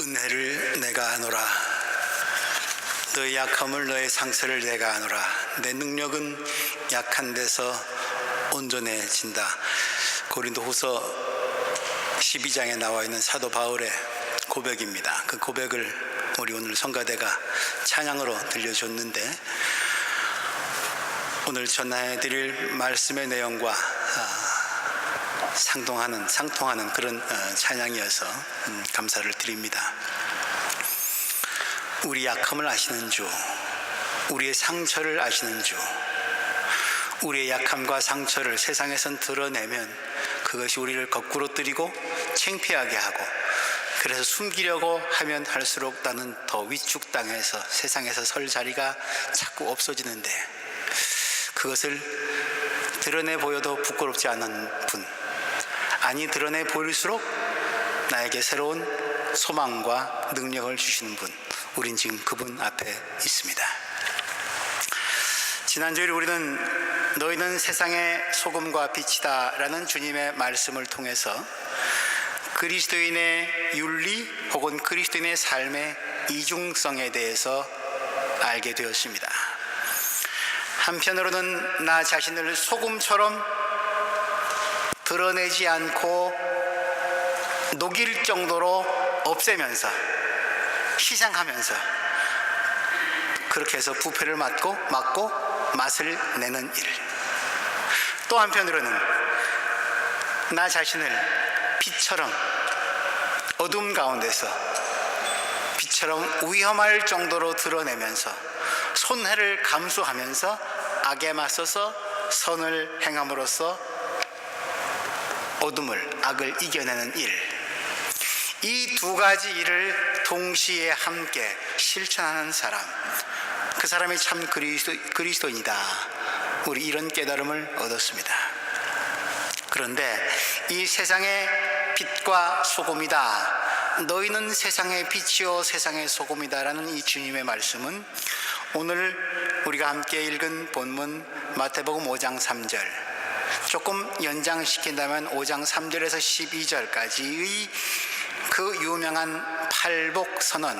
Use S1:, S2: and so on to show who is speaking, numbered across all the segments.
S1: 은혜를 내가 아노라. 너의 약함을 너의 상처를 내가 아노라. 내 능력은 약한 데서 온전해진다. 고린도후서 12장에 나와 있는 사도 바울의 고백입니다. 그 고백을 우리 오늘 성가대가 찬양으로 들려줬는데, 오늘 전해드릴 말씀의 내용과 상통하는 그런 찬양이어서 감사를 드립니다. 우리 약함을 아시는 주, 우리의 상처를 아시는 주, 우리의 약함과 상처를 세상에선 드러내면 그것이 우리를 거꾸로 뜨리고 창피하게 하고, 그래서 숨기려고 하면 할수록 나는 더 위축당해서 세상에서 설 자리가 자꾸 없어지는데, 그것을 드러내 보여도 부끄럽지 않은 분, 아니 드러내 보일수록 나에게 새로운 소망과 능력을 주시는 분, 우린 지금 그분 앞에 있습니다. 지난주에 우리는 너희는 세상의 소금과 빛이다 라는 주님의 말씀을 통해서 그리스도인의 윤리 혹은 그리스도인의 삶의 이중성에 대해서 알게 되었습니다. 한편으로는 나 자신을 소금처럼 드러내지 않고 녹일 정도로 없애면서 희생하면서 그렇게 해서 부패를 막고 맛을 내는 일, 또 한편으로는 나 자신을 빛처럼 어둠 가운데서 빛처럼 위험할 정도로 드러내면서 손해를 감수하면서 악에 맞서서 선을 행함으로써 어둠을, 악을 이겨내는 일, 이 두 가지 일을 동시에 함께 실천하는 사람, 그 사람이 참 그리스도인이다. 우리 이런 깨달음을 얻었습니다. 그런데 이 세상의 빛과 소금이다, 너희는 세상의 빛이요 세상의 소금이다 라는 이 주님의 말씀은 오늘 우리가 함께 읽은 본문 마태복음 5장 3절, 조금 연장시킨다면 5장 3절에서 12절까지의 그 유명한 팔복 선언,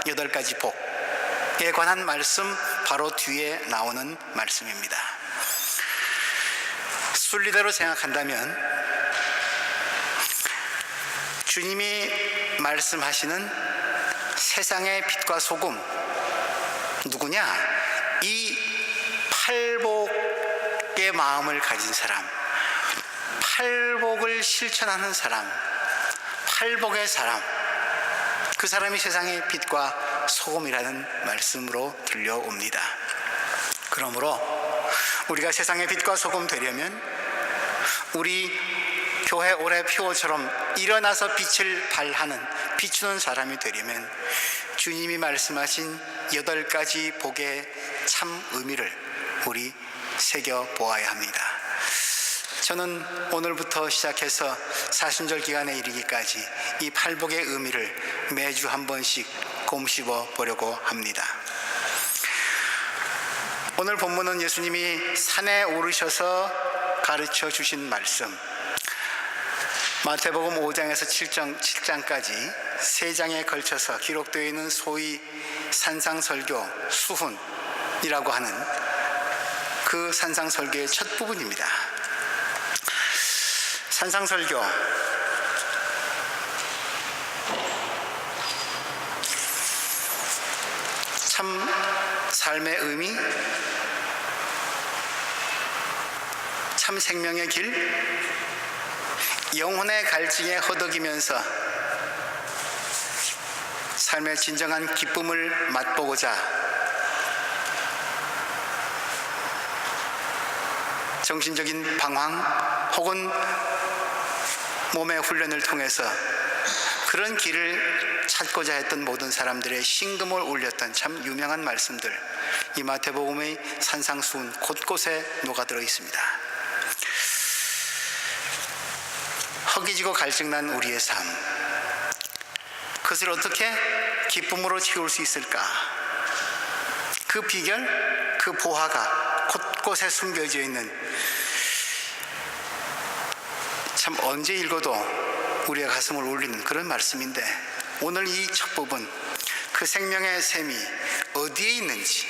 S1: 8가지 복에 관한 말씀 바로 뒤에 나오는 말씀입니다. 순리대로 생각한다면 주님이 말씀하시는 세상의 빛과 소금, 누구냐? 이 팔복의 마음을 가진 사람, 팔복을 실천하는 사람, 팔복의 사람, 그 사람이 세상의 빛과 소금이라는 말씀으로 들려옵니다. 그러므로 우리가 세상의 빛과 소금 되려면 우리 교회 올해 표처럼 일어나서 빛을 발하는, 비추는 사람이 되려면 주님이 말씀하신 8가지 복의 참 의미를 우리 새겨보아야 합니다. 저는 오늘부터 시작해서 사순절 기간에 이르기까지 이 팔복의 의미를 매주 한 번씩 곰씹어 보려고 합니다. 오늘 본문은 예수님이 산에 오르셔서 가르쳐 주신 말씀, 마태복음 5장에서 7장까지 3장에 걸쳐서 기록되어 있는 소위 산상설교 수훈이라고 하는 그 산상설교의 첫 부분입니다. 산상설교, 참 삶의 의미, 참 생명의 길, 영혼의 갈증에 허덕이면서 삶의 진정한 기쁨을 맛보고자 정신적인 방황 혹은 몸의 훈련을 통해서 그런 길을 찾고자 했던 모든 사람들의 심금을 울렸던 참 유명한 말씀들, 이 마태복음의 산상수훈 곳곳에 녹아들어 있습니다. 허기지고 갈증난 우리의 삶, 그것을 어떻게 기쁨으로 채울 수 있을까? 그 비결, 그 보화가 곳곳에 숨겨져 있는, 참 언제 읽어도 우리의 가슴을 울리는 그런 말씀인데, 오늘 이 첫 부분, 그 생명의 샘이 어디에 있는지,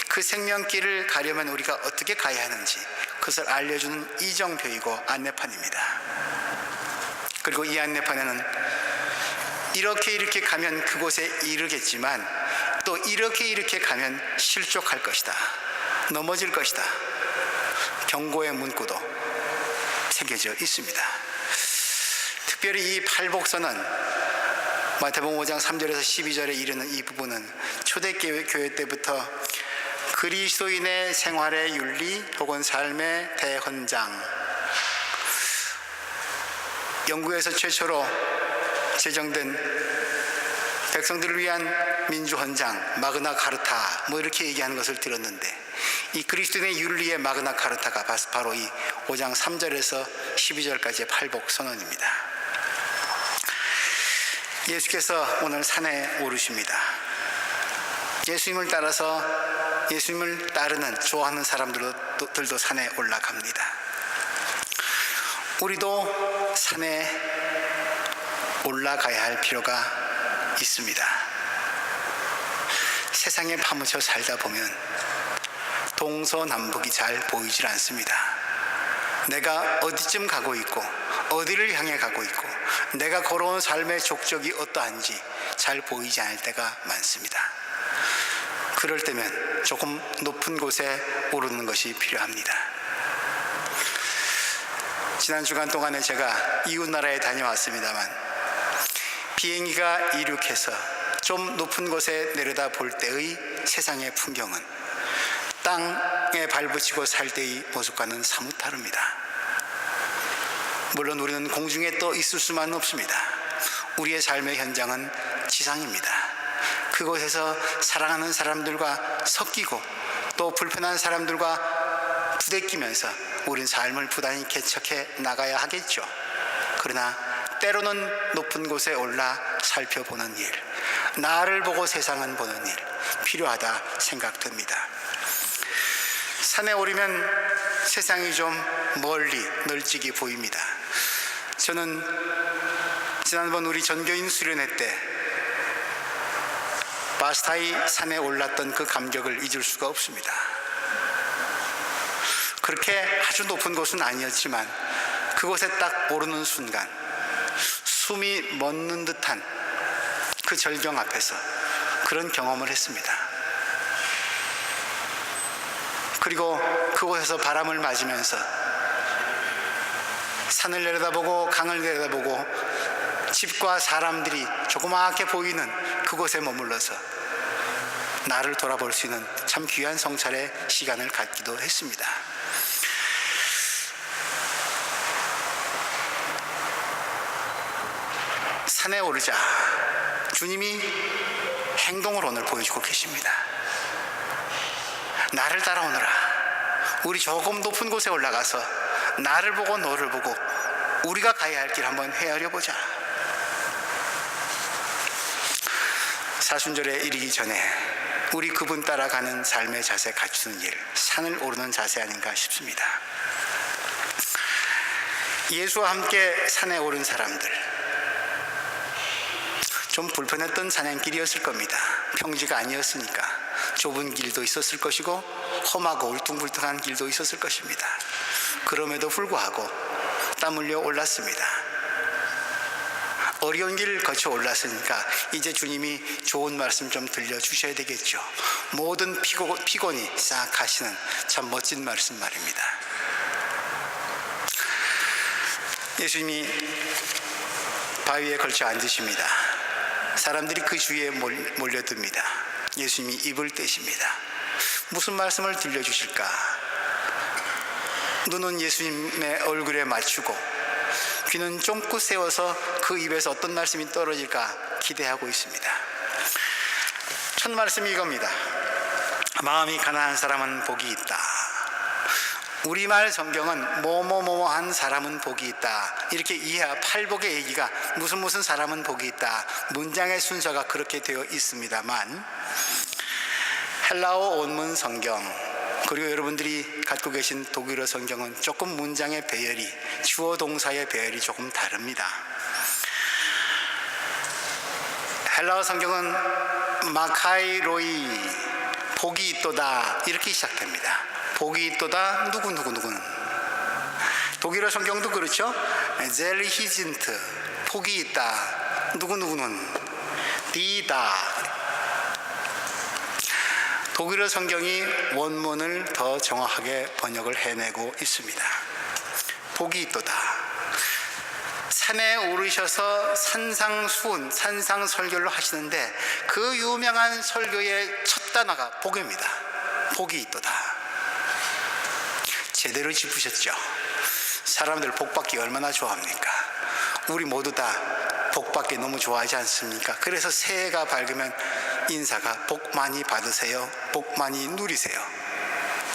S1: 그 생명길을 가려면 우리가 어떻게 가야 하는지 그것을 알려주는 이정표이고 안내판입니다. 그리고 이 안내판에는 이렇게 가면 그곳에 이르겠지만 또 이렇게 가면 실족할 것이다, 넘어질 것이다, 경고의 문구도 새겨져 있습니다. 특별히 이 팔복선언, 마태복음 5장 3절에서 12절에 이르는 이 부분은 초대교회 때부터 그리스도인의 생활의 윤리 혹은 삶의 대헌장, 영국에서 최초로 제정된 백성들을 위한 민주헌장 마그나 카르타 이렇게 얘기하는 것을 들었는데, 이 그리스도인의 윤리의 마그나 카르타가 바로 이 5장 3절에서 12절까지의 팔복선언입니다. 예수께서 오늘 산에 오르십니다. 예수님을 따라서 예수님을 따르는 좋아하는 사람들도 산에 올라갑니다. 우리도 산에 올라가야 할 필요가 있습니다. 세상에 파묻혀 살다 보면 동서남북이 잘 보이질 않습니다. 내가 어디쯤 가고 있고 어디를 향해 가고 있고 내가 걸어온 삶의 족적이 어떠한지 잘 보이지 않을 때가 많습니다. 그럴 때면 조금 높은 곳에 오르는 것이 필요합니다. 지난 주간 동안에 제가 이웃나라에 다녀왔습니다만, 비행기가 이륙해서 좀 높은 곳에 내려다 볼 때의 세상의 풍경은 땅에 발붙이고 살 때의 모습과는 사뭇 다릅니다. 물론 우리는 공중에 떠 있을 수만은 없습니다. 우리의 삶의 현장은 지상입니다. 그곳에서 사랑하는 사람들과 섞이고 또 불편한 사람들과 부대끼면서 우린 삶을 부단히 개척해 나가야 하겠죠. 그러나 때로는 높은 곳에 올라 살펴보는 일, 나를 보고 세상은 보는 일 필요하다 생각됩니다. 산에 오르면 세상이 좀 멀리 널찍이 보입니다. 저는 지난번 우리 전교인 수련회 때 바스타이 산에 올랐던 그 감격을 잊을 수가 없습니다. 그렇게 아주 높은 곳은 아니었지만 그곳에 딱 오르는 순간 숨이 멎는 듯한 그 절경 앞에서 그런 경험을 했습니다. 그리고 그곳에서 바람을 맞으면서 산을 내려다보고 강을 내려다보고 집과 사람들이 조그맣게 보이는 그곳에 머물러서 나를 돌아볼 수 있는 참 귀한 성찰의 시간을 갖기도 했습니다. 산에 오르자 주님이 행동을 오늘 보여주고 계십니다. 나를 따라오너라. 우리 조금 높은 곳에 올라가서 나를 보고 너를 보고 우리가 가야 할 길 한번 헤아려 보자. 사순절에 이르기 전에 우리 그분 따라가는 삶의 자세 갖추는 일, 산을 오르는 자세 아닌가 싶습니다. 예수와 함께 산에 오른 사람들, 좀 불편했던 산행길이었을 겁니다. 평지가 아니었으니까 좁은 길도 있었을 것이고 험하고 울퉁불퉁한 길도 있었을 것입니다. 그럼에도 불구하고 땀 흘려 올랐습니다. 어려운 길을 거쳐 올랐으니까 이제 주님이 좋은 말씀 좀 들려주셔야 되겠죠. 모든 피곤이 싹 가시는 참 멋진 말씀 말입니다. 예수님이 바위에 걸쳐 앉으십니다. 사람들이 그 주위에 몰려듭니다. 예수님이 입을 떼십니다. 무슨 말씀을 들려주실까? 눈은 예수님의 얼굴에 맞추고 귀는 쫑긋 세워서 그 입에서 어떤 말씀이 떨어질까 기대하고 있습니다. 첫 말씀이 이겁니다. 마음이 가난한 사람은 복이 있다. 우리말 성경은 뭐뭐뭐한 사람은 복이 있다 이렇게 이해하 팔복의 얘기가 무슨 사람은 복이 있다 문장의 순서가 그렇게 되어 있습니다만, 헬라어 원문 성경 그리고 여러분들이 갖고 계신 독일어 성경은 조금 문장의 배열이, 주어 동사의 배열이 조금 다릅니다. 헬라어 성경은 마카이로이, 복이 있도다, 이렇게 시작됩니다. 복이 있도다, 누구는. 독일어 성경도 그렇죠. 젤리히진트, 복이 있다, 누구는 디다. 독일어 성경이 원문을 더 정확하게 번역을 해내고 있습니다. 복이 있도다. 산에 오르셔서 산상수훈, 산상설교를 하시는데 그 유명한 설교의 첫 단어가 복입니다. 복이 있도다. 제대로 짚으셨죠. 사람들 복받기 얼마나 좋아합니까? 우리 모두 다 복받기 너무 좋아하지 않습니까? 그래서 새해가 밝으면 인사가 복 많이 받으세요, 복 많이 누리세요.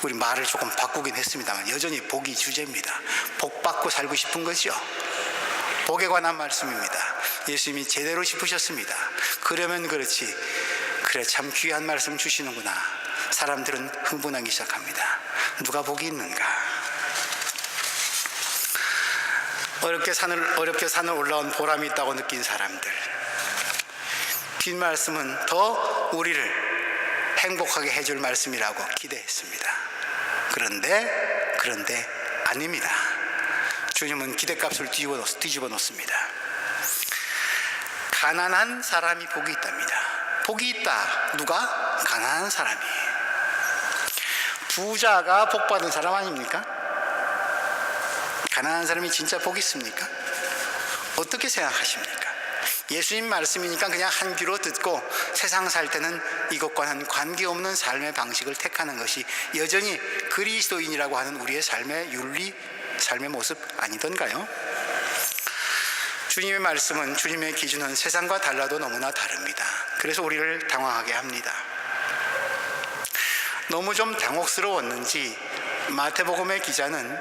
S1: 우리 말을 조금 바꾸긴 했습니다만 여전히 복이 주제입니다. 복 받고 살고 싶은 거죠. 복에 관한 말씀입니다. 예수님이 제대로 짚으셨습니다. 그러면 그렇지, 그래 참 귀한 말씀 주시는구나. 사람들은 흥분하기 시작합니다. 누가 복이 있는가? 어렵게 산을 올라온 보람이 있다고 느낀 사람들, 뒷말씀은 더 우리를 행복하게 해줄 말씀이라고 기대했습니다. 그런데 아닙니다. 주님은 기대값을 뒤집어 놓습니다. 가난한 사람이 복이 있답니다. 복이 있다. 누가? 가난한 사람이. 부자가 복 받은 사람 아닙니까? 가난한 사람이 진짜 복이 있습니까? 어떻게 생각하십니까? 예수님 말씀이니까 그냥 한 귀로 듣고 세상 살 때는 이것과는 관계없는 삶의 방식을 택하는 것이 여전히 그리스도인이라고 하는 우리의 삶의 윤리, 삶의 모습 아니던가요? 주님의 말씀은, 주님의 기준은 세상과 달라도 너무나 다릅니다. 그래서 우리를 당황하게 합니다. 너무 좀 당혹스러웠는지 마태복음의 기자는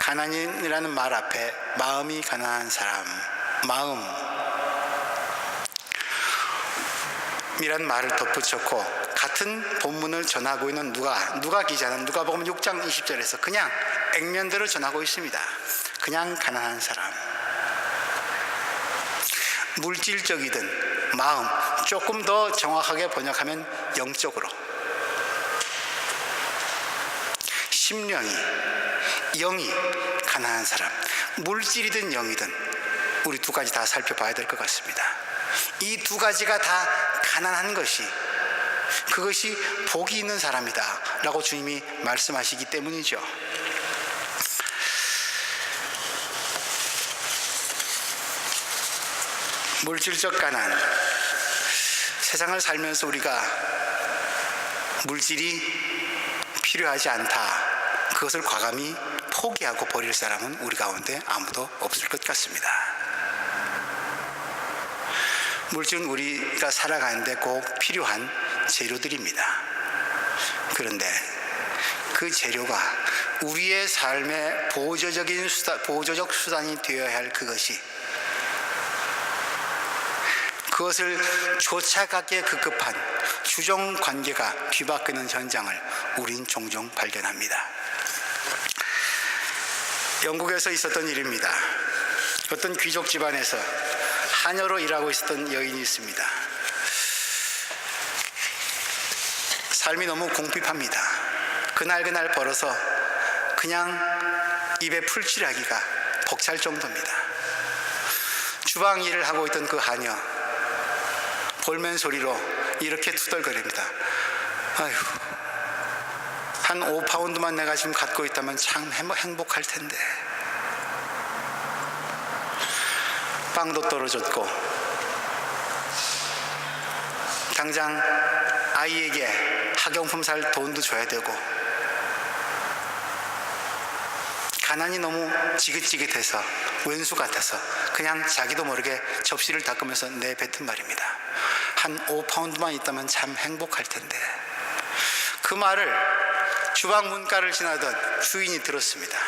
S1: 가난인이라는 말 앞에 마음이 가난한 사람, 마음이란 말을 덧붙였고, 같은 본문을 전하고 있는 누가 기자는 누가복음 6장 20절에서 그냥 액면대로 전하고 있습니다. 그냥 가난한 사람. 물질적이든 마음, 조금 더 정확하게 번역하면 영적으로, 심령이, 영이 가난한 사람. 물질이든 영이든 우리 두 가지 다 살펴봐야 될 것 같습니다. 이 두 가지가 다 가난한 것이, 그것이 복이 있는 사람이다 라고 주님이 말씀하시기 때문이죠. 물질적 가난, 세상을 살면서 우리가 물질이 필요하지 않다, 그것을 과감히 포기하고 버릴 사람은 우리 가운데 아무도 없을 것 같습니다. 물질은 우리가 살아가는데 꼭 필요한 재료들입니다. 그런데 그 재료가 우리의 삶의 보조적 수단이 되어야 할 그것을 쫓아가기에 급급한 주종 관계가 뒤바뀌는 현장을 우린 종종 발견합니다. 영국에서 있었던 일입니다. 어떤 귀족 집안에서 하녀로 일하고 있었던 여인이 있습니다. 삶이 너무 궁핍합니다. 그날 벌어서 그냥 입에 풀칠하기가 벅찰 정도입니다. 주방 일을 하고 있던 그 하녀, 볼멘 소리로 이렇게 투덜거립니다. 아휴, 한 5파운드만 내가 지금 갖고 있다면 참 행복할 텐데. 빵도 떨어졌고, 당장 아이에게 학용품 살 돈도 줘야 되고, 가난이 너무 지긋지긋해서, 왼수 같아서 그냥 자기도 모르게 접시를 닦으면서 내뱉은 말입니다. 한 5파운드만 있다면 참 행복할 텐데. 그 말을 주방 문가를 지나던 주인이 들었습니다.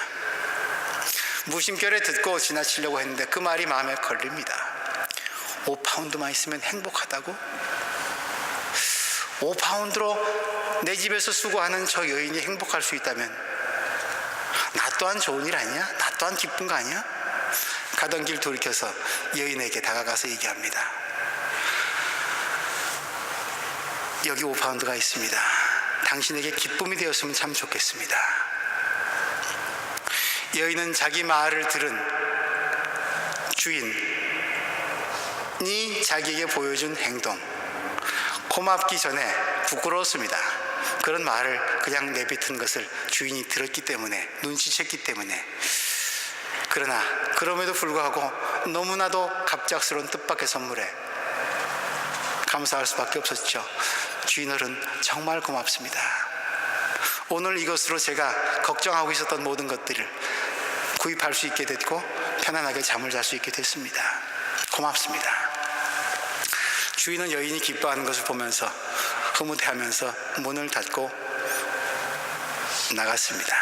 S1: 무심결에 듣고 지나치려고 했는데 그 말이 마음에 걸립니다. 5파운드만 있으면 행복하다고? 5파운드로 내 집에서 수고하는 저 여인이 행복할 수 있다면 나 또한 좋은 일 아니야? 나 또한 기쁜 거 아니야? 가던 길 돌이켜서 여인에게 다가가서 얘기합니다. 여기 5파운드가 있습니다. 당신에게 기쁨이 되었으면 참 좋겠습니다. 여인은 자기 말을 들은 주인이 자기에게 보여준 행동, 고맙기 전에 부끄러웠습니다. 그런 말을 그냥 내뱉은 것을 주인이 들었기 때문에, 눈치챘기 때문에. 그러나 그럼에도 불구하고 너무나도 갑작스러운 뜻밖의 선물에 감사할 수밖에 없었죠. 주인어른 정말 고맙습니다. 오늘 이것으로 제가 걱정하고 있었던 모든 것들을 구입할 수 있게 됐고 편안하게 잠을 잘 수 있게 됐습니다. 고맙습니다. 주인은 여인이 기뻐하는 것을 보면서 흐뭇해하면서 문을 닫고 나갔습니다.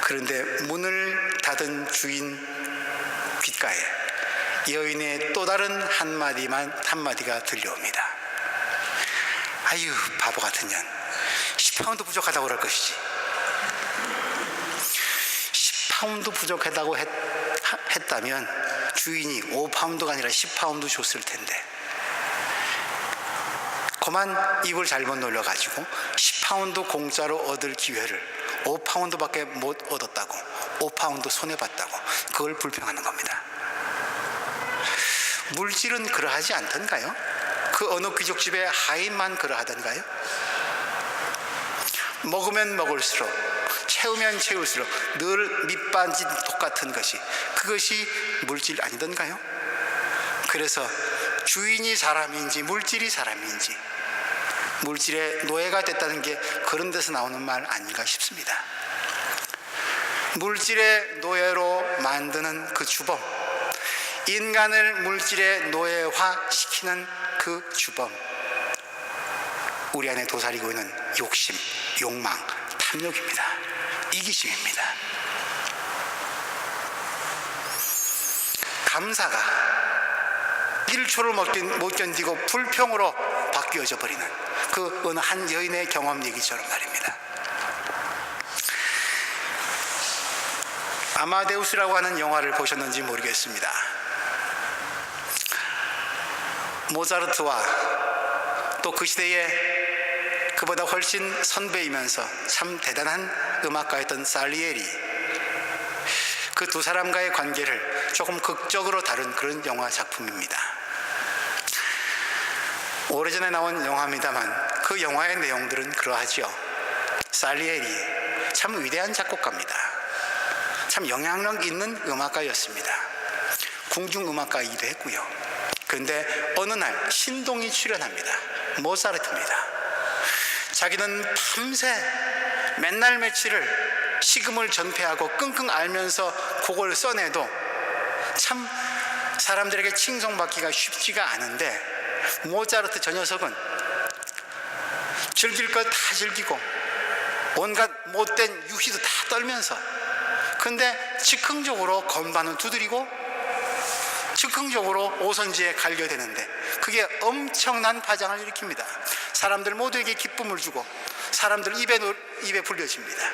S1: 그런데 문을 닫은 주인 귓가에 여인의 또 다른 한마디가 들려옵니다. 아유, 바보 같은 년. 10파운드 부족하다고 그럴 것이지. 10파운드 부족하다고 했다면 주인이 5파운드가 아니라 10파운드 줬을 텐데, 그만 입을 잘못 놀려가지고 10파운드 공짜로 얻을 기회를 5파운드밖에 못 얻었다고, 5파운드 손해봤다고 그걸 불평하는 겁니다. 물질은 그러하지 않던가요? 그 어느 귀족집의 하인만 그러하던가요? 먹으면 먹을수록, 채우면 채울수록 늘 밑반지 똑같은 것이, 그것이 물질 아니던가요? 그래서 주인이 사람인지 물질이 사람인지, 물질의 노예가 됐다는 게 그런 데서 나오는 말 아닌가 싶습니다. 물질의 노예로 만드는 그 주범, 인간을 물질의 노예화시키는 그 주범, 우리 안에 도사리고 있는 욕심, 욕망, 탐욕입니다. 이기심입니다. 감사가 1초를 못 견디고 불평으로 바뀌어져 버리는 그 어느 한 여인의 경험 얘기처럼 말입니다. 아마데우스라고 하는 영화를 보셨는지 모르겠습니다. 모차르트와 또 그 시대에 그보다 훨씬 선배이면서 참 대단한 음악가였던 살리에리, 그 두 사람과의 관계를 조금 극적으로 다룬 그런 영화 작품입니다. 오래전에 나온 영화입니다만 그 영화의 내용들은 그러하죠. 살리에리 참 위대한 작곡가입니다. 참 영향력 있는 음악가였습니다. 궁중음악가이기도 했고요. 그런데 어느 날 신동이 출연합니다. 모차르트입니다. 자기는 밤새 맨날 며칠을 식음을 전폐하고 끙끙 앓면서 곡을 써내도 참 사람들에게 칭송받기가 쉽지가 않은데, 모차르트 저 녀석은 즐길 것 다 즐기고 온갖 못된 유희도 다 떨면서, 근데 즉흥적으로 건반을 두드리고 즉흥적으로 오선지에 갈겨대는데 그게 엄청난 파장을 일으킵니다. 사람들 모두에게 기쁨을 주고 사람들 입에 불려집니다.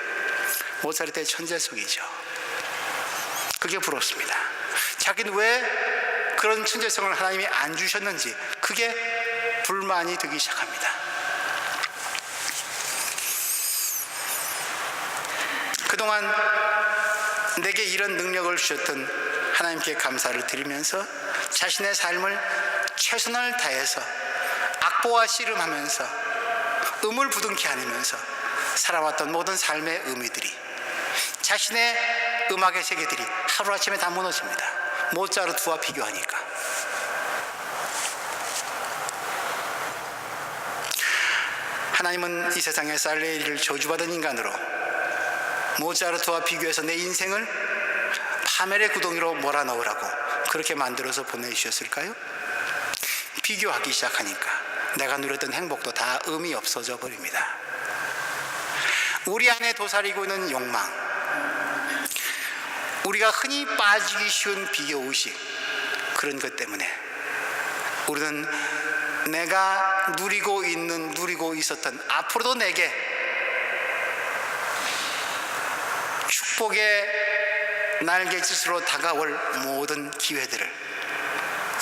S1: 모차르트의 천재성이죠. 그게 부럽습니다. 자기는 왜 그런 천재성을 하나님이 안 주셨는지 그게 불만이 되기 시작합니다. 그동안 내게 이런 능력을 주셨던 하나님께 감사를 드리면서 자신의 삶을 최선을 다해서 악보와 씨름하면서 음을 부둥켜 안으면서 살아왔던 모든 삶의 의미들이, 자신의 음악의 세계들이 하루아침에 다 무너집니다. 모차르트와 비교하니까. 하나님은 이 세상에 살리에리를 저주받은 인간으로 모차르트와 비교해서 내 인생을 파멸의 구덩이로 몰아넣으라고 그렇게 만들어서 보내주셨을까요? 비교하기 시작하니까 내가 누렸던 행복도 다 의미 없어져 버립니다. 우리 안에 도사리고 있는 욕망, 우리가 흔히 빠지기 쉬운 비교의식, 그런 것 때문에 우리는 내가 누리고 있었던, 앞으로도 내게 축복의 날갯짓으로 다가올 모든 기회들을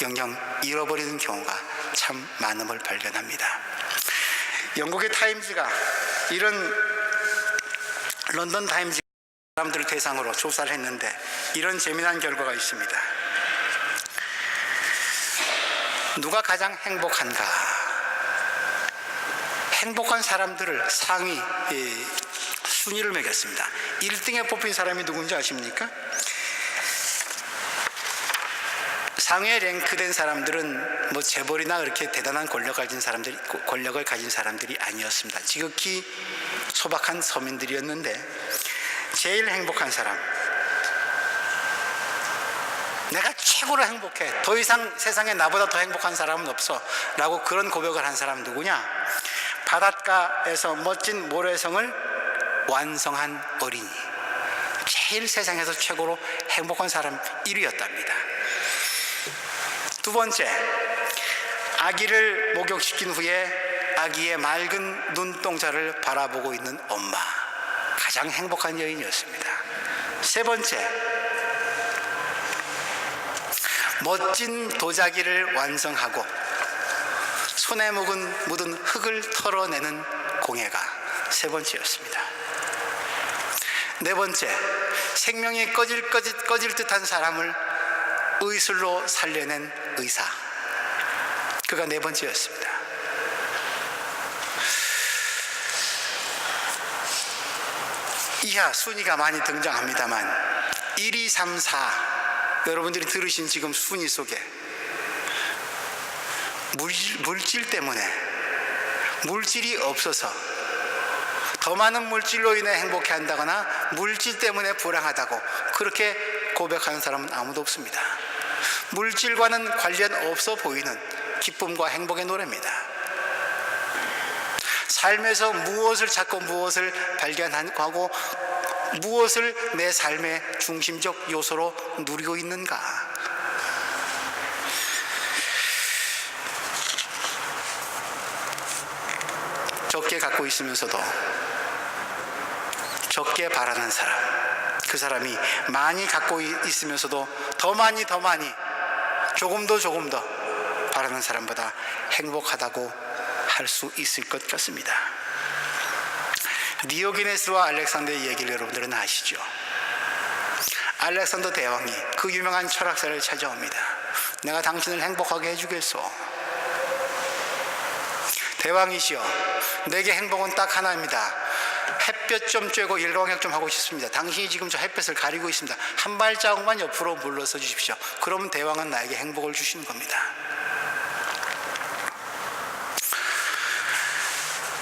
S1: 영영 잃어버리는 경우가 참 많음을 발견합니다. 영국의 타임즈가 이런 런던 타임즈 사람들을 대상으로 조사를 했는데 이런 재미난 결과가 있습니다. 누가 가장 행복한가? 행복한 사람들을 상위 순위를 매겼습니다. 1등에 뽑힌 사람이 누군지 아십니까? 상위에 랭크된 사람들은 뭐 재벌이나 그렇게 대단한 권력을 가진 사람들이 아니었습니다. 지극히 소박한 서민들이었는데 제일 행복한 사람, 내가 최고로 행복해, 더 이상 세상에 나보다 더 행복한 사람은 없어 라고 그런 고백을 한 사람 누구냐? 바닷가에서 멋진 모래성을 완성한 어린이, 제일 세상에서 최고로 행복한 사람 1위였답니다. 두 번째, 아기를 목욕시킨 후에 아기의 맑은 눈동자를 바라보고 있는 엄마, 가장 행복한 여인이었습니다. 세 번째, 멋진 도자기를 완성하고 손에 묻은 흙을 털어내는 공예가 세 번째였습니다. 네 번째, 생명이 꺼질 듯한 사람을 의술로 살려낸 의사, 그가 네 번째였습니다. 이하 순위가 많이 등장합니다만 1, 2, 3, 4 여러분들이 들으신 지금 순위 속에 물질 때문에, 물질이 없어서 더 많은 물질로 인해 행복해한다거나 물질 때문에 불행하다고 그렇게 고백하는 사람은 아무도 없습니다. 물질과는 관련 없어 보이는 기쁨과 행복의 노래입니다. 삶에서 무엇을 찾고 무엇을 발견하고 무엇을 내 삶의 중심적 요소로 누리고 있는가? 적게 갖고 있으면서도 적게 바라는 사람, 그 사람이 많이 갖고 있으면서도 더 많이 조금 더 바라는 사람보다 행복하다고 할 수 있을 것 같습니다. 디오게네스와 알렉산더의 얘기를 여러분들은 아시죠? 알렉산더 대왕이 그 유명한 철학자를 찾아옵니다. 내가 당신을 행복하게 해주겠소. 대왕이시여, 내게 행복은 딱 하나입니다. 햇볕 좀 쬐고 일광욕 좀 하고 싶습니다. 당신이 지금 저 햇볕을 가리고 있습니다. 한 발자국만 옆으로 물러서 주십시오. 그러면 대왕은 나에게 행복을 주시는 겁니다.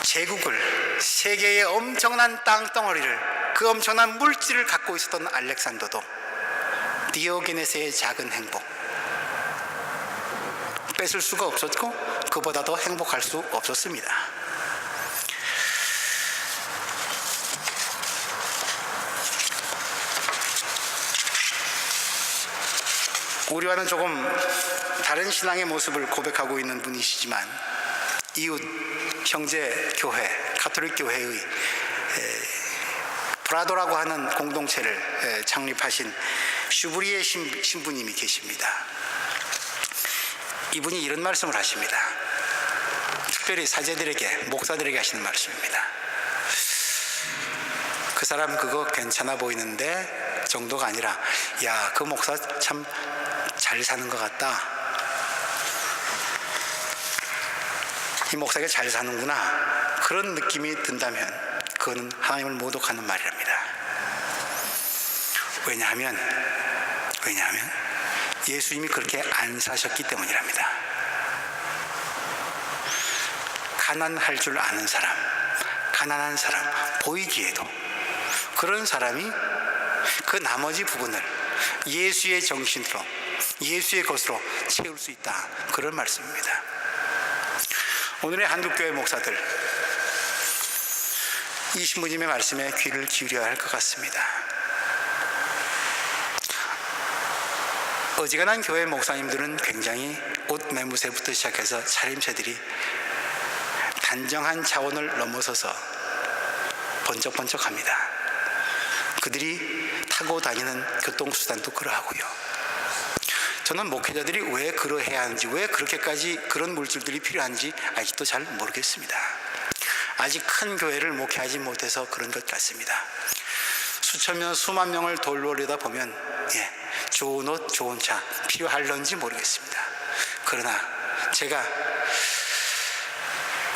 S1: 제국을, 세계의 엄청난 땅덩어리를, 그 엄청난 물질을 갖고 있었던 알렉산더도 디오게네스의 작은 행복, 뺏을 수가 없었고 그보다 더 행복할 수 없었습니다. 우리와는 조금 다른 신앙의 모습을 고백하고 있는 분이시지만 이웃 형제 교회, 가톨릭 교회의 브라도라고 하는 공동체를 창립하신 슈브리에 신부님이 계십니다. 이분이 이런 말씀을 하십니다. 특별히 사제들에게, 목사들에게 하시는 말씀입니다. 그 사람 그거 괜찮아 보이는데 정도가 아니라, 야, 그 목사 참 잘 사는 것 같다. 이 목사가 잘 사는구나. 그런 느낌이 든다면 그거는 하나님을 모독하는 말이랍니다. 왜냐하면 예수님이 그렇게 안 사셨기 때문이랍니다. 가난할 줄 아는 사람, 가난한 사람, 보이기에도 그런 사람이 그 나머지 부분을 예수의 정신으로, 예수의 것으로 채울 수 있다. 그런 말씀입니다. 오늘의 한국교회 목사들, 이 신부님의 말씀에 귀를 기울여야 할 것 같습니다. 어지간한 교회 목사님들은 굉장히 옷 매무새부터 시작해서 차림새들이 단정한 차원을 넘어서서 번쩍번쩍합니다. 그들이 타고 다니는 교통수단도 그러하고요. 저는 목회자들이 왜 그러해야 하는지, 왜 그렇게까지 그런 물질들이 필요한지 아직도 잘 모르겠습니다. 아직 큰 교회를 목회하지 못해서 그런 것 같습니다. 수천 명, 수만 명을 돌보려다 보면 좋은 옷, 좋은 차 필요할런지 모르겠습니다. 그러나 제가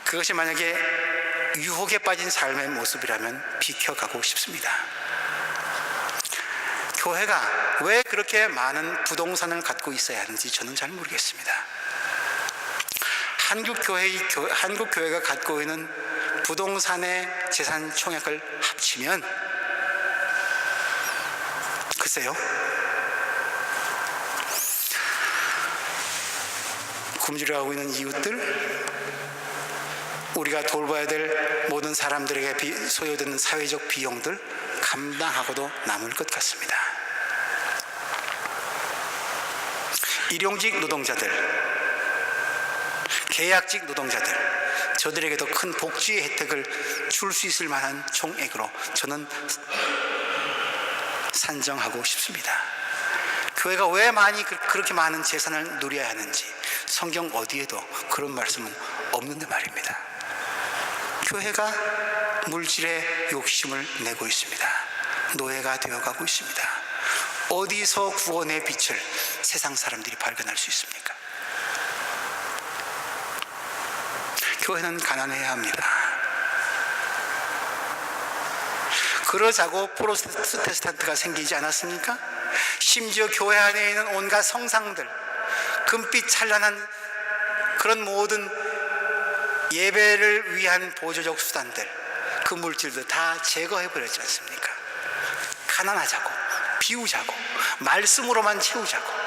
S1: 그것이 만약에 유혹에 빠진 삶의 모습이라면 비켜가고 싶습니다. 교회가 왜 그렇게 많은 부동산을 갖고 있어야 하는지 저는 잘 모르겠습니다. 한국 교회가 갖고 있는 부동산의 재산 총액을 합치면 글쎄요, 굶주려하고 있는 이웃들, 우리가 돌봐야 될 모든 사람들에게 소요되는 사회적 비용들 감당하고도 남을 것 같습니다. 일용직 노동자들, 계약직 노동자들, 저들에게도 큰 복지의 혜택을 줄 수 있을 만한 총액으로 저는 산정하고 싶습니다. 교회가 왜 그렇게 많은 재산을 누려야 하는지 성경 어디에도 그런 말씀은 없는데 말입니다. 교회가 물질의 욕심을 내고 있습니다. 노예가 되어가고 있습니다. 어디서 구원의 빛을 세상 사람들이 발견할 수 있습니까? 교회는 가난해야 합니다. 그러자고 프로테스탄트가 생기지 않았습니까? 심지어 교회 안에 있는 온갖 성상들, 금빛 찬란한 그런 모든 예배를 위한 보조적 수단들, 그 물질들 다 제거해버렸지 않습니까? 가난하자고, 비우자고, 말씀으로만 채우자고.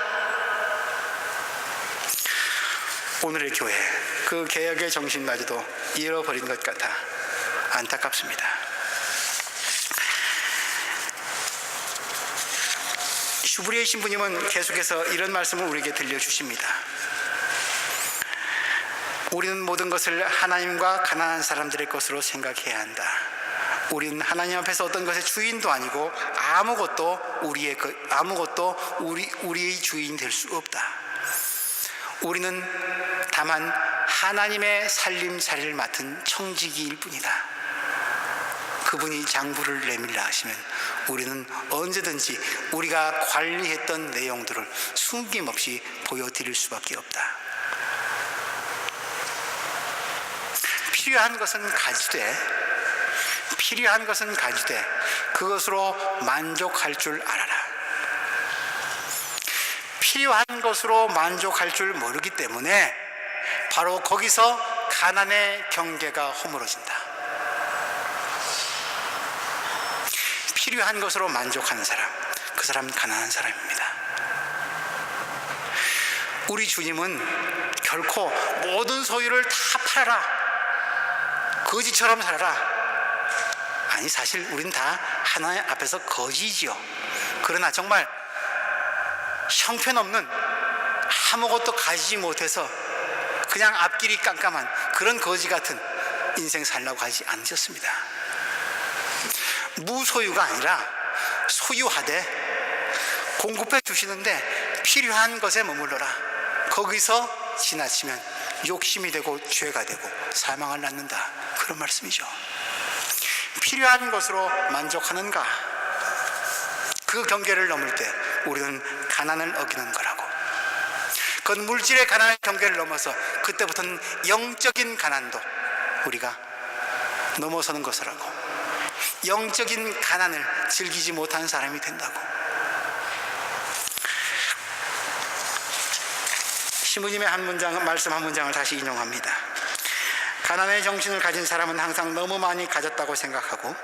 S1: 오늘의 교회, 그 개혁의 정신마저도 잃어버린 것 같아 안타깝습니다. 슈브리에 신부님은 계속해서 이런 말씀을 우리에게 들려주십니다. 우리는 모든 것을 하나님과 가난한 사람들의 것으로 생각해야 한다. 우리는 하나님 앞에서 어떤 것의 주인도 아니고 아무것도 우리의 주인이 될 수 없다. 우리는 다만 하나님의 살림살이를 맡은 청지기일 뿐이다. 그분이 장부를 내밀라 하시면 우리는 언제든지 우리가 관리했던 내용들을 숨김없이 보여드릴 수밖에 없다. 필요한 것은 가지되 그것으로 만족할 줄 알아라. 필요한 것으로 만족할 줄 모르기 때문에 바로 거기서 가난의 경계가 허물어진다. 필요한 것으로 만족하는 사람, 그 사람은 가난한 사람입니다. 우리 주님은 결코 모든 소유를 다 팔아라, 거지처럼 살아라. 아니, 사실 우리는 다 하나님 앞에서 거지지요. 그러나 정말 형편없는, 아무것도 가지지 못해서 그냥 앞길이 깜깜한 그런 거지 같은 인생 살라고 하지 않으셨습니다. 무소유가 아니라 소유하되 공급해 주시는데 필요한 것에 머물러라. 거기서 지나치면 욕심이 되고 죄가 되고 사망을 낳는다. 그런 말씀이죠. 필요한 것으로 만족하는가? 그 경계를 넘을 때 우리는 가난을 어기는 거라고. 그건 물질의 가난의 경계를 넘어서 그때부터는 영적인 가난도 우리가 넘어서는 것이라고. 영적인 가난을 즐기지 못하는 사람이 된다고. 신부님의 말씀 한 문장을 다시 인용합니다. 가난의 정신을 가진 사람은 항상 너무 많이 가졌다고 생각하고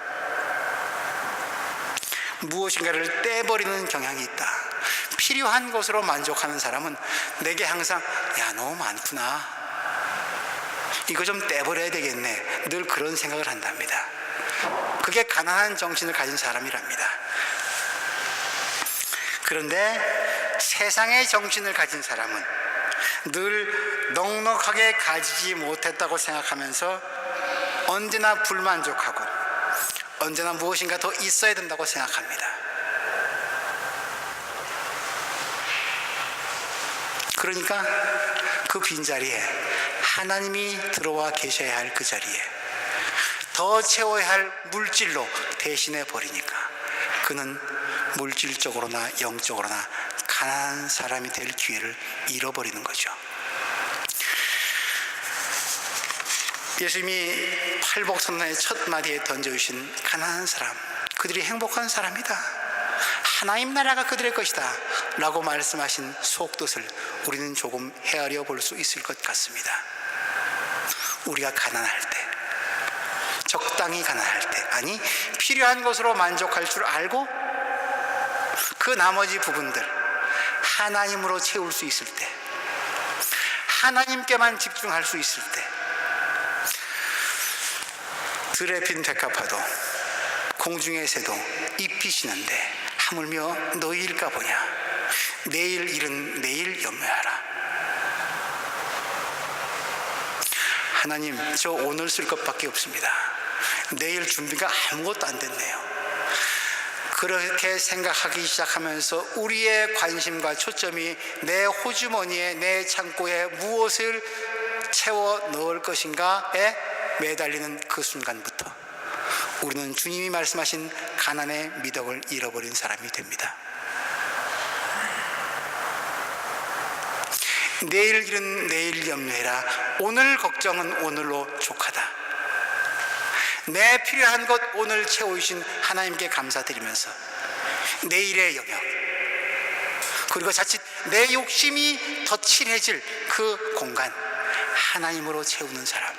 S1: 무엇인가를 떼버리는 경향이 있다. 필요한 것으로 만족하는 사람은 내게 항상 너무 많구나, 이거 좀 떼버려야 되겠네, 늘 그런 생각을 한답니다. 그게 가난한 정신을 가진 사람이랍니다. 그런데 세상의 정신을 가진 사람은 늘 넉넉하게 가지지 못했다고 생각하면서 언제나 불만족하고 언제나 무엇인가 더 있어야 된다고 생각합니다. 그러니까 그 빈자리에 하나님이 들어와 계셔야 할 그 자리에 더 채워야 할 물질로 대신해 버리니까 그는 물질적으로나 영적으로나 가난한 사람이 될 기회를 잃어버리는 거죠. 예수님이 팔복선언의 첫 마디에 던져주신 가난한 사람, 그들이 행복한 사람이다, 하나님 나라가 그들의 것이다 라고 말씀하신 속뜻을 우리는 조금 헤아려 볼 수 있을 것 같습니다. 우리가 가난할 때, 적당히 가난할 때, 아니 필요한 것으로 만족할 줄 알고 그 나머지 부분들 하나님으로 채울 수 있을 때, 하나님께만 집중할 수 있을 때, 들에 핀 백합화도 공중의 새도 잎이 시는데 하물며 너희일까 보냐. 내일 일은 내일 염려하라. 하나님, 저 오늘 쓸 것밖에 없습니다. 내일 준비가 아무것도 안 됐네요. 그렇게 생각하기 시작하면서 우리의 관심과 초점이 내 호주머니에, 내 창고에 무엇을 채워 넣을 것인가에 매달리는 그 순간부터 우리는 주님이 말씀하신 가난의 미덕을 잃어버린 사람이 됩니다. 내일 일은 내일 염려해라. 오늘 걱정은 오늘로 족하다. 내 필요한 것 오늘 채우신 하나님께 감사드리면서 내일의 영역, 그리고 자칫 내 욕심이 더 칠해질 그 공간 하나님으로 채우는 사람,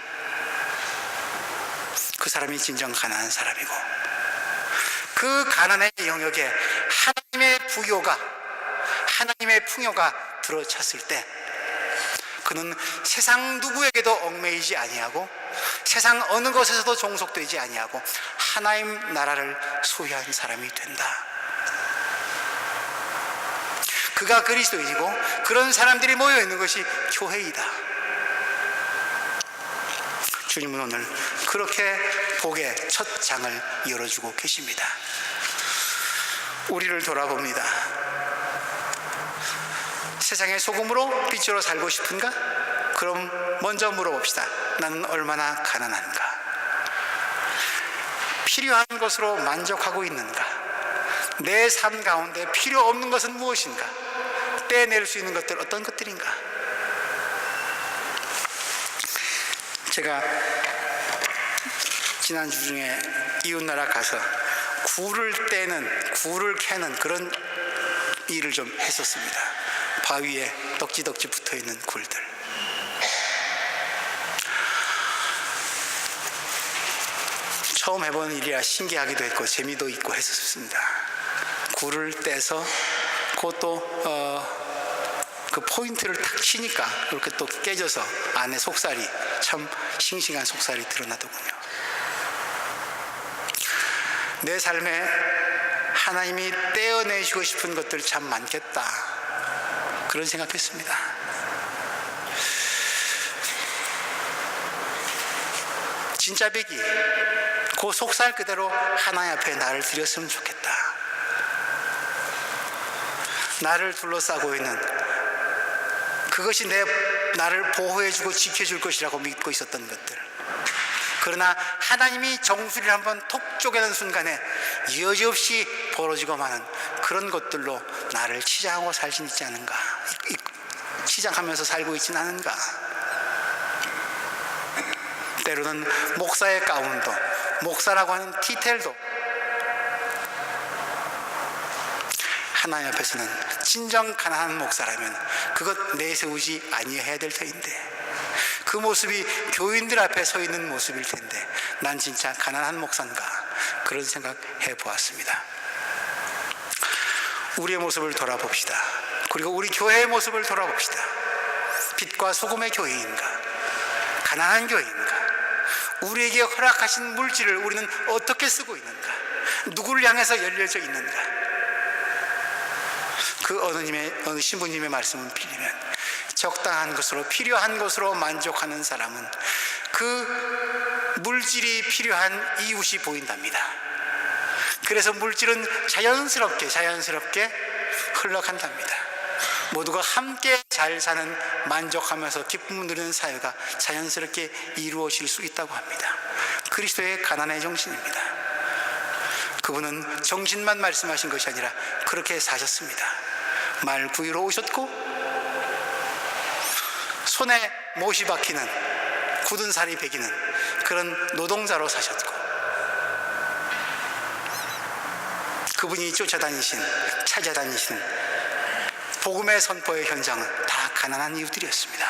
S1: 그 사람이 진정 가난한 사람이고, 그 가난의 영역에 하나님의 부요가, 하나님의 풍요가 들어찼을 때 그는 세상 누구에게도 얽매이지 아니하고 세상 어느 것에서도 종속되지 아니하고 하나님 나라를 소유한 사람이 된다. 그가 그리스도인이고 그런 사람들이 모여있는 것이 교회이다. 주님은 오늘 그렇게 복의 첫 장을 열어주고 계십니다. 우리를 돌아봅니다. 세상의 소금으로 빛으로 살고 싶은가? 그럼 먼저 물어봅시다. 나는 얼마나 가난한가? 필요한 것으로 만족하고 있는가? 내 삶 가운데 필요 없는 것은 무엇인가? 떼낼 수 있는 것들 어떤 것들인가? 제가 지난주 중에 이웃나라 가서 굴을 떼는, 굴을 캐는 그런 일을 좀 했었습니다. 바위에 덕지덕지 붙어있는 굴들. 처음 해본 일이라 신기하기도 했고 재미도 있고 했었습니다. 굴을 떼서 그것도 그 포인트를 탁 치니까 이렇게 또 깨져서 안에 속살이, 참 싱싱한 속살이 드러나더군요. 내 삶에 하나님이 떼어내시고 싶은 것들 참 많겠다, 그런 생각했습니다. 진짜 배기, 그 속살 그대로 하나님 앞에 나를 드렸으면 좋겠다. 나를 둘러싸고 있는 그것이 나를 보호해주고 지켜줄 것이라고 믿고 있었던 것들, 그러나 하나님이 정수리를 한번 톡 쪼개는 순간에 여지없이 벌어지고 마는 그런 것들로 나를 치장하고 살지 있지 않은가, 치장하면서 살고 있지는 않은가. 때로는 목사의 가운도, 목사라고 하는 티텔도 하나님 앞에서는 진정 가난한 목사라면 그것 내세우지 아니해야 될 터인데, 그 모습이 교인들 앞에 서 있는 모습일 텐데 난 진짜 가난한 목사인가, 그런 생각 해보았습니다. 우리의 모습을 돌아봅시다. 그리고 우리 교회의 모습을 돌아봅시다. 빛과 소금의 교회인가, 가난한 교회인가, 우리에게 허락하신 물질을 우리는 어떻게 쓰고 있는가, 누구를 향해서 열려져 있는가. 그 어느 신부님의 말씀을 빌리면 적당한 것으로, 필요한 것으로 만족하는 사람은 그 물질이 필요한 이웃이 보인답니다. 그래서 물질은 자연스럽게 흘러간답니다. 모두가 함께 잘 사는, 만족하면서 기쁨을 누리는 사회가 자연스럽게 이루어질 수 있다고 합니다. 그리스도의 가난의 정신입니다. 그분은 정신만 말씀하신 것이 아니라 그렇게 사셨습니다. 말 구유로 오셨고 손에 못이 박히는, 굳은 살이 배기는 그런 노동자로 사셨고, 그분이 찾아다니신 복음의 선포의 현장은 다 가난한 이웃들이었습니다.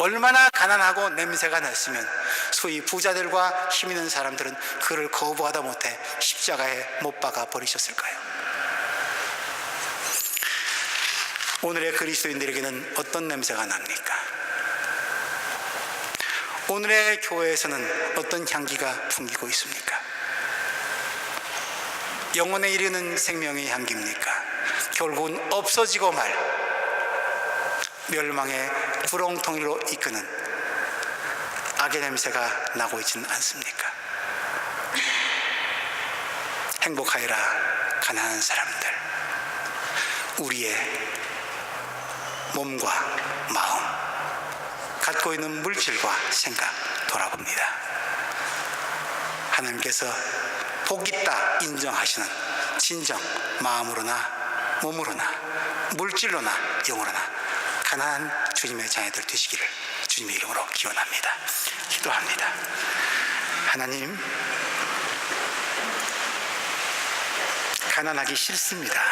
S1: 얼마나 가난하고 냄새가 났으면 소위 부자들과 힘 있는 사람들은 그를 거부하다 못해 십자가에 못 박아 버리셨을까요? 오늘의 그리스도인들에게는 어떤 냄새가 납니까? 오늘의 교회에서는 어떤 향기가 풍기고 있습니까? 영혼에 이르는 생명의 향기입니까? 결국은 없어지고 말 멸망의 구렁텅이로 이끄는 악의 냄새가 나고 있지는 않습니까? 행복하여라 가난한 사람들, 우리의 몸과 마음, 갖고 있는 물질과 생각 돌아봅니다. 하나님께서 복 있다 인정하시는 진정 마음으로나 몸으로나 물질로나 영으로나 가난한 주님의 자녀들 되시기를 주님의 이름으로 기원합니다. 기도합니다. 하나님, 가난하기 싫습니다.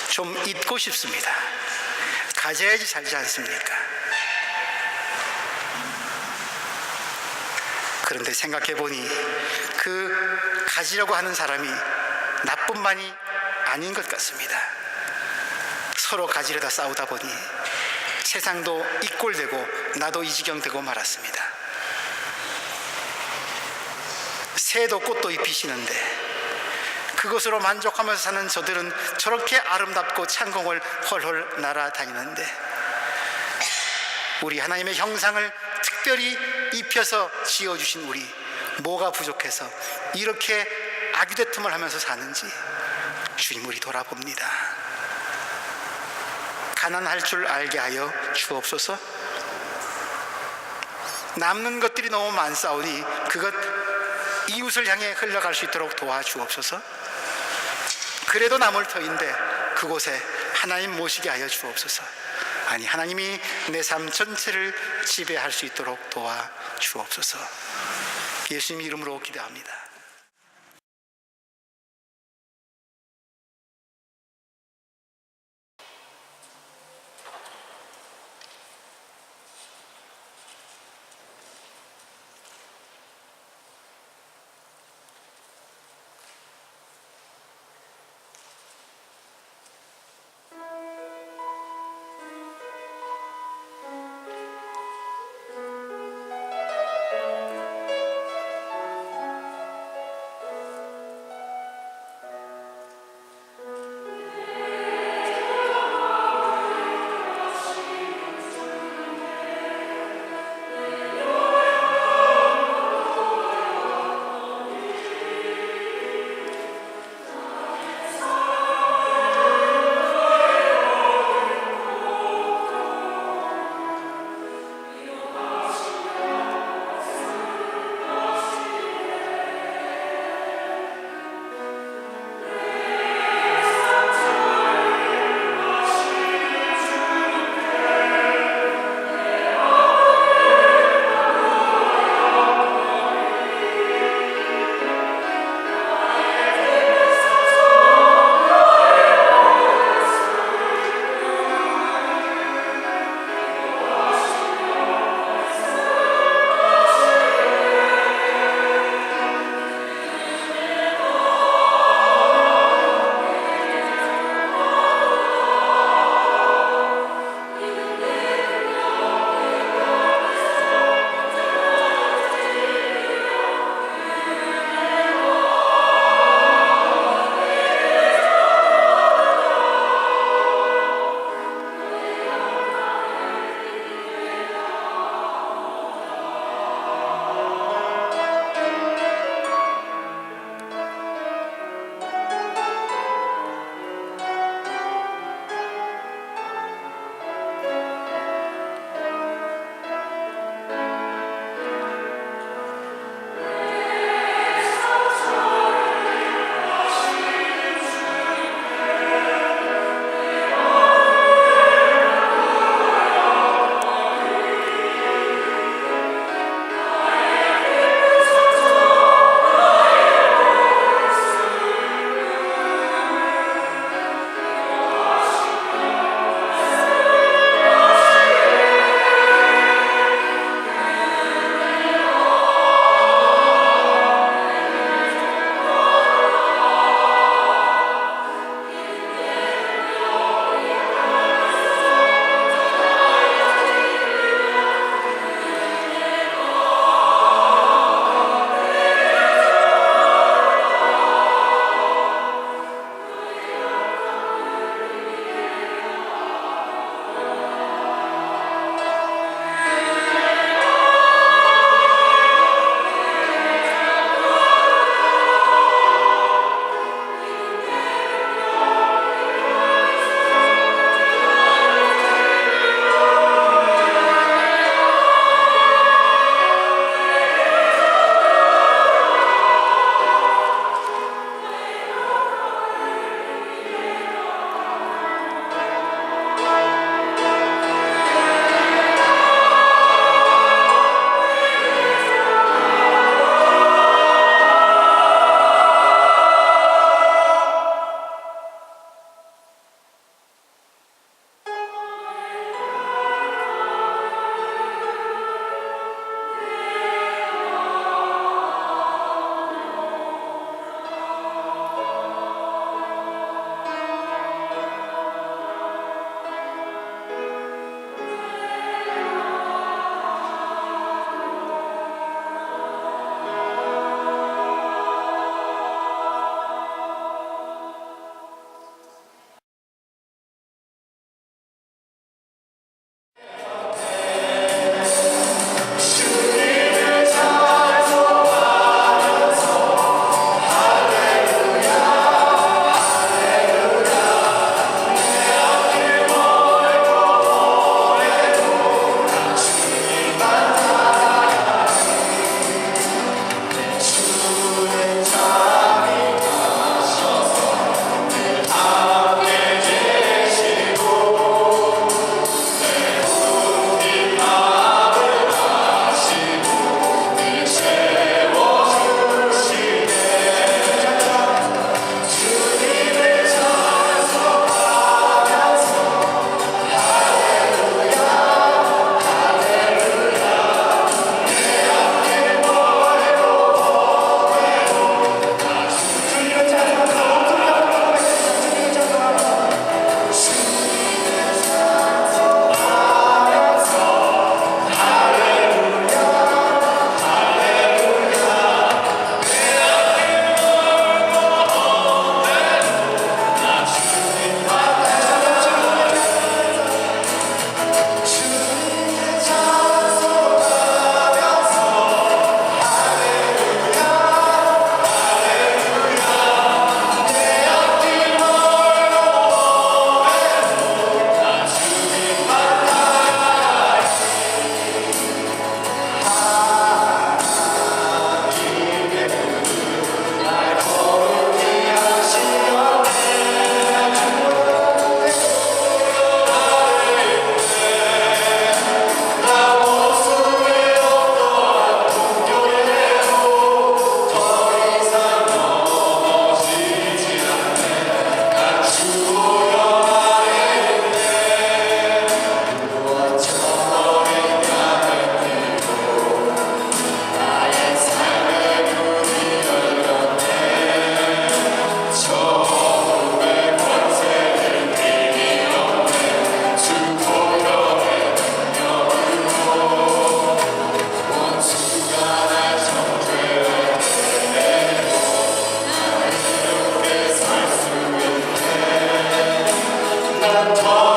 S1: 좀 잊고 싶습니다. 가져야지 살지 않습니까? 그런데 생각해보니 그 가지려고 하는 사람이 나뿐만이 아닌 것 같습니다. 서로 가지려다 싸우다 보니 세상도 이꼴되고 나도 이 지경 되고 말았습니다. 새도 꽃도 입히시는데 그것으로 만족하면서 사는 저들은 저렇게 아름답고 창공을 헐헐 날아다니는데 우리 하나님의 형상을 특별히 입혀서 지어주신 우리 뭐가 부족해서 이렇게 아귀대틈을 하면서 사는지 주님 우리 돌아봅니다. 가난할 줄 알게 하여 주옵소서. 남는 것들이 너무 많사오니 그것 이웃을 향해 흘러갈 수 있도록 도와주옵소서. 그래도 남을 터인데 그곳에 하나님 모시게 하여 주옵소서. 아니, 하나님이 내 삶 전체를 지배할 수 있도록 도와주옵소서. 예수님 이름으로 기도합니다.
S2: 저